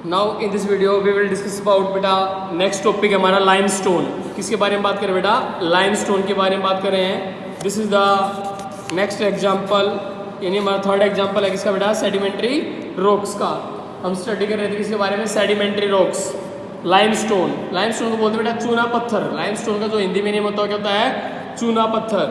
Now in this video we will discuss about बेटा next topic है हमारा limestone. किसके बारे में बात करें बेटा? लाइमस्टोन के बारे में बात कर रहे हैं। This is the next example, यानी हमारा थर्ड एग्जांपल है किसका बेटा? सेडिमेंट्री रॉक्स का। हम स्टडी कर रहे थे किसके बारे में? Sedimentary rocks, limestone. लाइमस्टोन को बोलते हैं बेटा चूना पत्थर। लाइमस्टोन का जो हिंदी में नेम होता है क्या होता है? चूना पत्थर।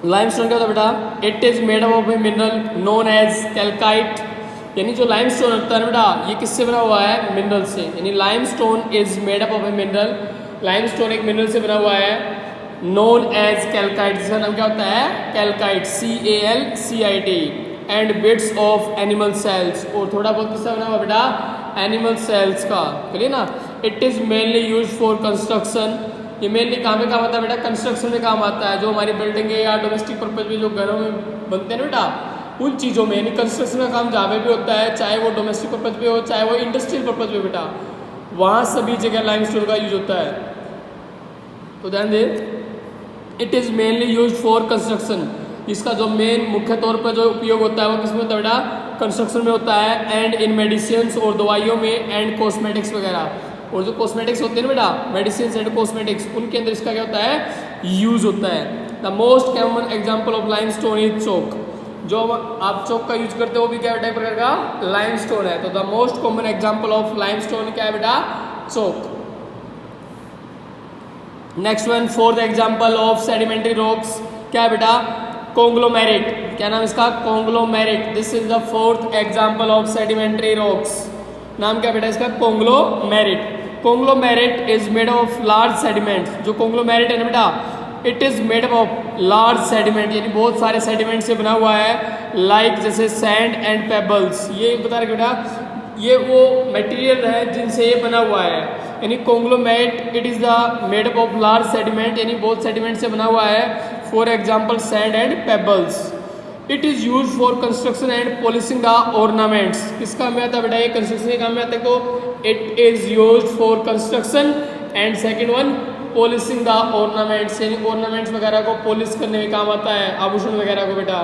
लाइमस्टोन क्या होता है बेटा? It is made up of a mineral known as calcite. यानी जो लाइमस्टोन होता है बेटा, ये किससे बना हुआ है? मिनरल से। यानी limestone is made up of a mineral. Limestone एक मिनरल से बना हुआ है नोन एज कैल्काइट, जिसका नाम क्या होता है? कैल्काइट, CALCIT। And bits of animal cells, और थोड़ा बहुत किसका बना हुआ बेटा? एनिमल सेल्स का। चलिए ना। It is mainly use for construction. ये मेनली कहाँ पे काम आता है बेटा? कंस्ट्रक्शन में काम आता है। जो हमारी बिल्डिंग है या डोमेस्टिक पर्पज में जो घरों में बनते हैं ना बेटा, उन चीज़ों में, यानी कंस्ट्रक्शन का काम जहाँ पे भी होता है, चाहे वो डोमेस्टिक पर्पज पे हो चाहे वो इंडस्ट्रियल पर्पज पे बेटा, वहाँ सभी जगह लाइमस्टोन का यूज होता है। तो ध्यान दे, it is mainly use for construction. इसका जो मेन मुख्य तौर पर जो उपयोग होता है वो किसमें होता है बेटा? कंस्ट्रक्शन में होता है। एंड इन मेडिसिन्स, और दवाइयों में, एंड कॉस्मेटिक्स वगैरह। और जो कॉस्मेटिक्स होते हैं ना बेटा, मेडिसिन एंड कॉस्मेटिक्स, उनके अंदर इसका क्या होता है? यूज होता है। The most common example of limestone is chalk. जो आप चौक का यूज करते हो वो भी क्या है? टाइप प्रकार का लाइमस्टोन है। तो the most common example of limestone क्या है बेटा? Chalk. Next one, fourth example of sedimentary rocks क्या है बेटा? कॉन्ग्लोमेरेट। क्या नाम इसका? Conglomerate. This is the fourth example of sedimentary rocks. नाम क्या बेटा इसका? Conglomerate. Conglomerate is made of large sediment. जो कॉन्ग्लोमेरेट है ना बेटा, it is made up of large sediment, यानी बहुत सारे सेडिमेंट से बना हुआ है। लाइक जैसे सैंड एंड पेबल्स। ये बता रहे बेटा, ये वो मटेरियल है जिनसे ये बना हुआ है। यानी conglomerate it is the made up of large sediment, यानी बहुत सेडिमेंट से बना हुआ है। For example sand and pebbles. It is use for construction and polishing the ornaments. किस काम में आता है बेटा? ये कंस्ट्रक्शन के काम में आता है। तो it is use for construction and second one polishing the ornaments, यानी ऑर्नामेंट्स वगैरह को पॉलिश करने में काम आता है, आभूषण वगैरह को बेटा।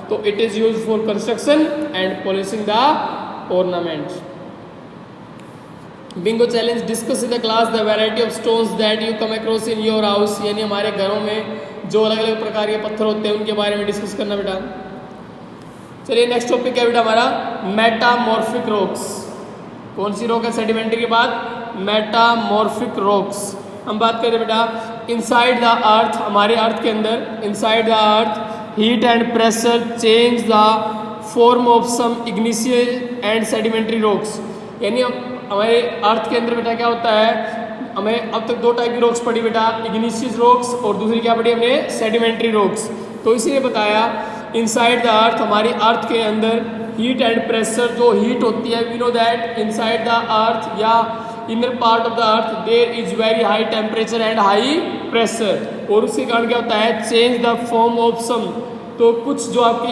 तो it is use for construction and polishing the ornaments. Bingo challenge, discuss in the class the variety of stones that you come across in your house. यानी हमारे घरों में जो अलग अलग प्रकार के पत्थर होते हैं उनके बारे में डिस्कस करना बेटा। चलिए नेक्स्ट टॉपिक क्या बेटा हमारा? Metamorphic rocks. कौन सी रॉक है सेडिमेंट्री के बाद? Metamorphic rocks. हम बात करें बेटा इनसाइड द अर्थ, हमारे अर्थ के अंदर, inside the earth heat and pressure change the form of some igneous and sedimentary rocks. यानी हमारे अर्थ के अंदर बेटा क्या होता है? हमें अब तक दो टाइप की रॉक्स पढ़ी बेटा, इग्निशियस रॉक्स, और दूसरी क्या पढ़ी हमने? Sedimentary rocks. तो इसीलिए बताया इनसाइड द अर्थ, हमारी अर्थ के अंदर हीट एंड प्रेशर, जो हीट होती है, we know that inside the earth या inner part of the earth there is very high temperature and high pressure. और उसके कारण क्या होता है? Change the form of some. तो कुछ जो आपकी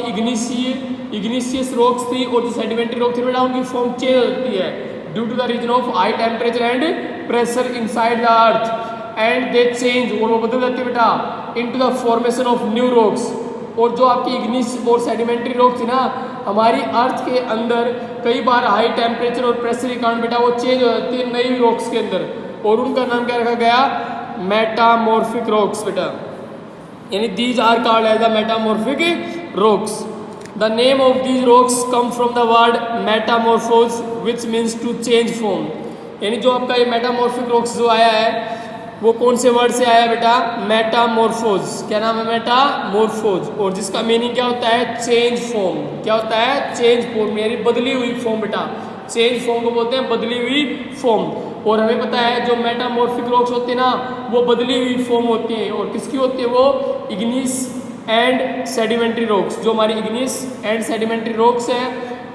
इग्निशियस रॉक्स थी और जो सेडिमेंट्री रॉक थी बेटा, उनकी फॉर्म चेंज होती है due to the reason of high temperature and pressure inside the earth, and they change, और वो बदल जाती है बेटा into the formation of new rocks. और जो आपकी इग्निशियस और सेडिमेंट्री रॉक थी ना, हमारी अर्थ के अंदर कई बार हाई टेम्परेचर और प्रेशर के कारण बेटा वो चेंज हो जाती है नई रॉक्स के अंदर, और उनका नाम क्या रखा गया? मेटामॉर्फिक रॉक्स बेटा। यानी these are called as the metamorphic rocks. The name of these rocks come from the word metamorphose which means to change form. यानी जो आपका ये मेटामॉर्फिक रॉक्स जो आया है वो कौन से वर्ड से आया बेटा? मेटामॉर्फोज। क्या नाम है? मेटामॉर्फोज। और जिसका मीनिंग क्या होता है? Change form. क्या होता है? चेंज फॉर्म, यानी बदली हुई फॉर्म बेटा। चेंज फॉर्म को बोलते हैं बदली हुई फॉर्म। और हमें पता है जो मेटामॉर्फिक रॉक्स होती है ना, वो बदली हुई फॉर्म होती हैं। और किसकी होती है वो? Ignis and sedimentary rocks. जो हमारी इग्निस एंड सेडिमेंट्री रॉक्स हैं,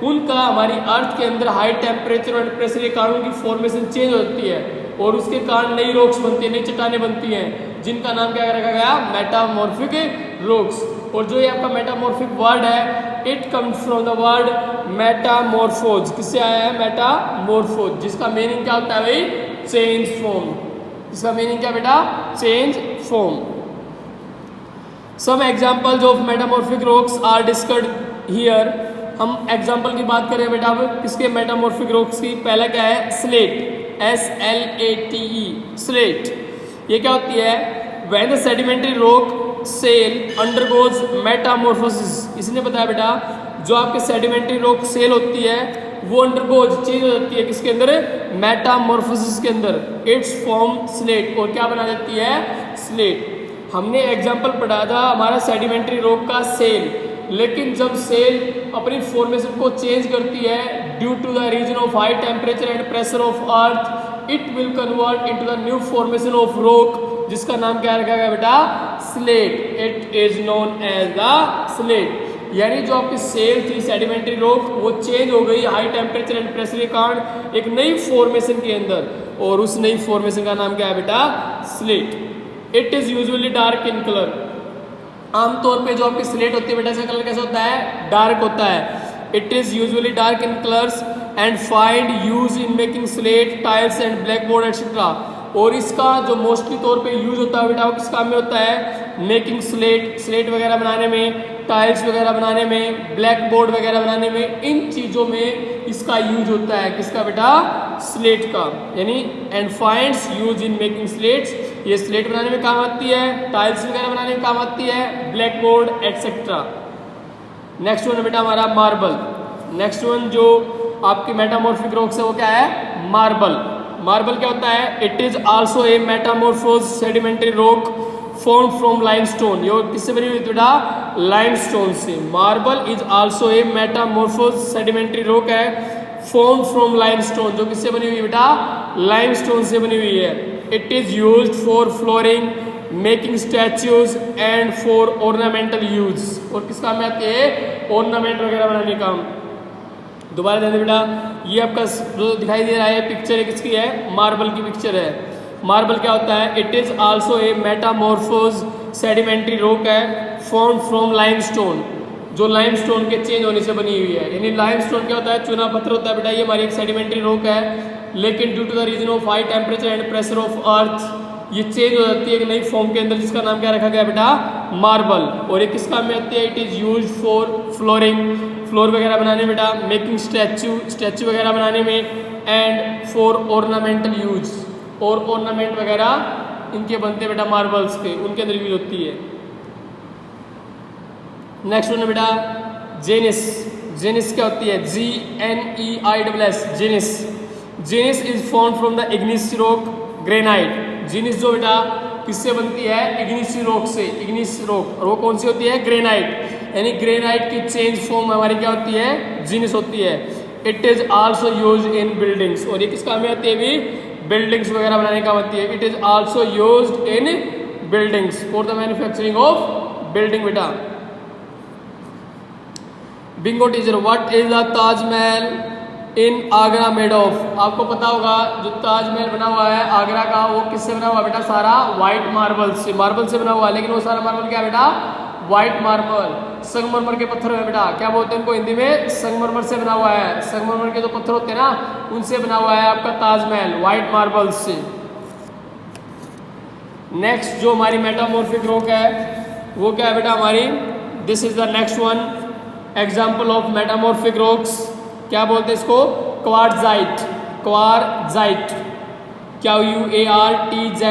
उनका हमारी अर्थ के अंदर हाई टेम्परेचर एंड प्रेशर के कारण उनकी फॉर्मेशन चेंज होती है, और उसके कारण नई रॉक्स बनती हैं, नई चट्टानें बनती हैं, जिनका नाम क्या रखा गया? Metamorphic rocks. और जो ये आपका मेटामॉर्फिक वर्ड है, it comes from the word metamorphose. किससे आया है? मेटामॉर्फोज, जिसका मीनिंग क्या होता है भाई? Change form. इसका मीनिंग क्या बेटा? Change form. Some examples of metamorphic rocks are discussed here. हम एग्जाम्पल की बात करें बेटा अब किसके मेटामॉर्फिक रॉक्स की। पहला क्या है स्लेट, SLATE स्लेट। ये क्या होती है, when the sedimentary rock shale undergoes metamorphosis. इसने बताया बेटा जो आपके सेडिमेंट्री रॉक सेल होती है वो अंडरगोज चेंज हो जाती है किसके अंदर, मेटामॉर्फोसिस के अंदर, इट्स फॉर्म स्लेट, और क्या बना देती है स्लेट। हमने एग्जाम्पल पढ़ा था हमारा सेडिमेंट्री रॉक का सेल, लेकिन जब सेल अपनी फॉर्मेशन को चेंज करती है due to the reason of high temperature and pressure of earth, it will convert into the new formation of rock, जिसका नाम क्या रखा गया बेटा slate. It is known as the slate. यानी जो आपकी सेल थी सेडिमेंट्री रॉक वो चेंज हो गई हाई टेम्परेचर एंड प्रेशर के कारण एक नई फॉर्मेशन के अंदर, और उस नई फॉर्मेशन का नाम क्या है बेटा slate. It is usually dark in colour. आमतौर पे जो आपकी स्लेट होती है बेटा इसका कलर कैसा होता है, डार्क होता है। It is usually dark in colours and find use in making slate, tiles and black board etcetera. और इसका जो मोस्टली तौर पे यूज होता है बेटा वो किस काम में होता है, मेकिंग स्लेट, स्लेट वगैरह बनाने में, टाइल्स वगैरह बनाने में, ब्लैक बोर्ड वगैरह बनाने में, इन चीज़ों में इसका यूज होता है किसका बेटा स्लेट का। यानी and finds use in making slates, ये स्लेट बनाने में काम आती है, टाइल्स वगैरह बनाने में काम आती है, black board etcetera. Next one है बेटा हमारा मार्बल। नेक्स्ट वन जो आपकी मेटामॉर्फिक रॉक्स है वो क्या है मार्बल। मार्बल क्या होता है, it is also a metamorphose sedimentary rock form from limestone. ये किससे बनी हुई बेटा लाइमस्टोन से। Marble is also a metamorphose sedimentary rock है फॉर्म फ्रॉम लाइमस्टोन, जो किससे बनी हुई बेटा लाइमस्टोन से बनी हुई है। It is used for flooring, making statues and for ornamental use. और किस काम में आती है, ऑर्नामेंट वगैरह बनाने का काम। दोबारा ध्यान दें बेटा, ये आपका जो दिखाई दे रहा है पिक्चर है किसकी है, मार्बल की पिक्चर है। मार्बल क्या होता है, it is also a metamorphose sedimentary rock है फॉर्म फ्रॉम लाइमस्टोन, जो लाइमस्टोन के चेंज होने से बनी हुई है। यानी लाइमस्टोन क्या होता है, चूना पत्थर होता है बेटा, ये हमारी एक सेडिमेंट्री रॉक है, लेकिन due to the reason of high temperature and pressure of earth ये चेंज हो जाती है एक नई फॉर्म के अंदर, जिसका नाम क्या रखा गया बेटा मार्बल। और ये किस काम में आती है, it is use for flooring, floor वगैरह बनाने में बेटा, मेकिंग स्टैचू वगैरह बनाने में, एंड फॉर ऑर्नामेंटल यूज, और ऑर्नामेंट वगैरह इनके बनते बेटा मार्बल्स के, उनके अंदर यूज होती है। नेक्स्ट वन है बेटा जेनिस। जेनिस क्या होती है, GNEISS gneiss. Gneiss is form from the igneous rock granite. Gneiss जो बेटा किससे बनती है, इग्निस रॉक से, इग्निस रॉक, और वो कौन सी होती है ग्रेनाइट। यानी ग्रेनाइट की चेंज फॉर्म हमारी क्या होती है, जेनिस होती है। It is also use in buildings, और ये किस काम में आती है भी, बिल्डिंग्स वगैरह बनाने का आती है। It is also used in buildings for the manufacturing of building बेटा। Bingo teacher, what is the Taj Mahal in Agra made of. आपको पता होगा जो ताजमहल बना हुआ है आगरा का वो किससे बना हुआ बेटा, सारा व्हाइट मार्बल से, मार्बल से बना हुआ है। लेकिन वो सारा मार्बल क्या बेटा, व्हाइट मार्बल, संगमरमर के पत्थर है बेटा, क्या बोलते हैं उनको हिंदी में, संगमरमर से बना हुआ है। संगमरमर के जो पत्थर होते हैं ना उनसे बना हुआ है आपका ताजमहल, व्हाइट मार्बल से। नेक्स्ट जो हमारी मेटामॉर्फिक रॉक है वो क्या है बेटा हमारी, this is the next one example of metamorphic rocks. क्या बोलते हैं इसको, क्वार्टजाइट। क्वार्टजाइट, QUARTZITE,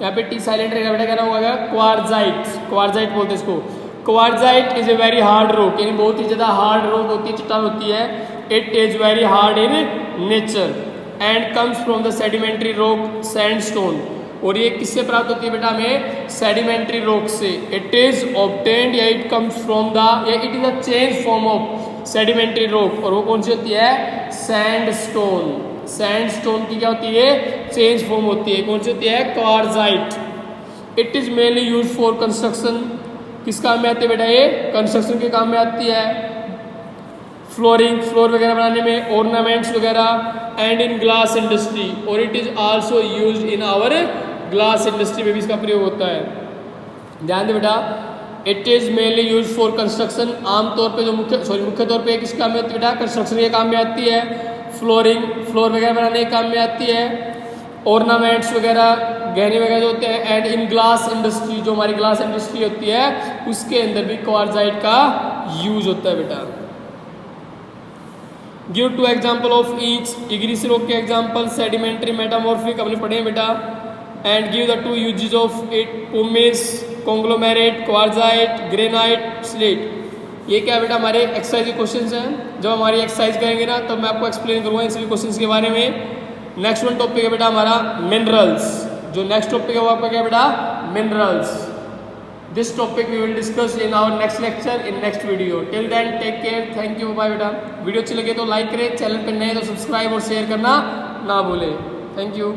यहाँ पे टी साइलेंट रहेगा बेटा, क्या नाम होगा क्वार्टजाइट। क्वार्टजाइट बोलते हैं इसको। Quartzite is a very hard rock, यानी बहुत ही ज़्यादा हार्ड रॉक होती है, चट्टान होती है। It is very hard in nature and comes from the sedimentary rock sandstone. और ये किससे प्राप्त होती है बेटा हमें, सेडिमेंट्री रॉक से। इट इज ऑब्टेन्ड या इट कम्स फ्रॉम द, या it is a change form of sedimentary rock, और वो कौन सी होती है, सैंडस्टोन। सैंडस्टोन की क्या होती है, चेंज फॉर्म होती है, कौन सी होती है, quartzite. It is mainly use for construction, किस काम में आती है बेटा ये, कंस्ट्रक्शन के काम में आती है। फ्लोरिंग, फ्लोर वगैरह बनाने में, ऑर्नामेंट्स वगैरह, एंड इन ग्लास इंडस्ट्री, और it is also use in our glass industry में भी इसका प्रयोग होता है। ध्यान दे बेटा, it is mainly use for construction, आमतौर पे जो मुख्य तौर पे किस काम में आती है बेटा, कंस्ट्रक्शन के काम में आती है। फ्लोरिंग, फ्लोर वगैरह बनाने के काम में आती है। ऑर्नामेंट्स वगैरह, गहने वगैरह जो होते हैं, एंड इन ग्लास इंडस्ट्री, जो हमारी ग्लास इंडस्ट्री होती है उसके अंदर भी क्वार्टजाइट का यूज होता है बेटा। Give 2 example of each, igneous rock के एग्जाम्पल, सेडिमेंट्री, मेटामॉर्फिक अपने पढ़े हैं बेटा। And give the 2 uses of it, pumice, conglomerate, quartzite, granite, slate. ये क्या बेटा हमारे एक्सरसाइज के क्वेश्चंस हैं। जब हमारी एक्सरसाइज करेंगे ना तब मैं आपको एक्सप्लेन करूँगा इन सभी क्वेश्चंस के बारे में। नेक्स्ट वन टॉपिक है बेटा हमारा मिनरल्स। जो नेक्स्ट टॉपिक है वो आपका क्या बेटा, minerals. This topic we will discuss in our next lecture in next video. Till then take care, thank you, bye बेटा। वीडियो अच्छी लगे तो लाइक करें, चैनल पर नए तो सब्सक्राइब और शेयर करना ना भूलें। Thank you.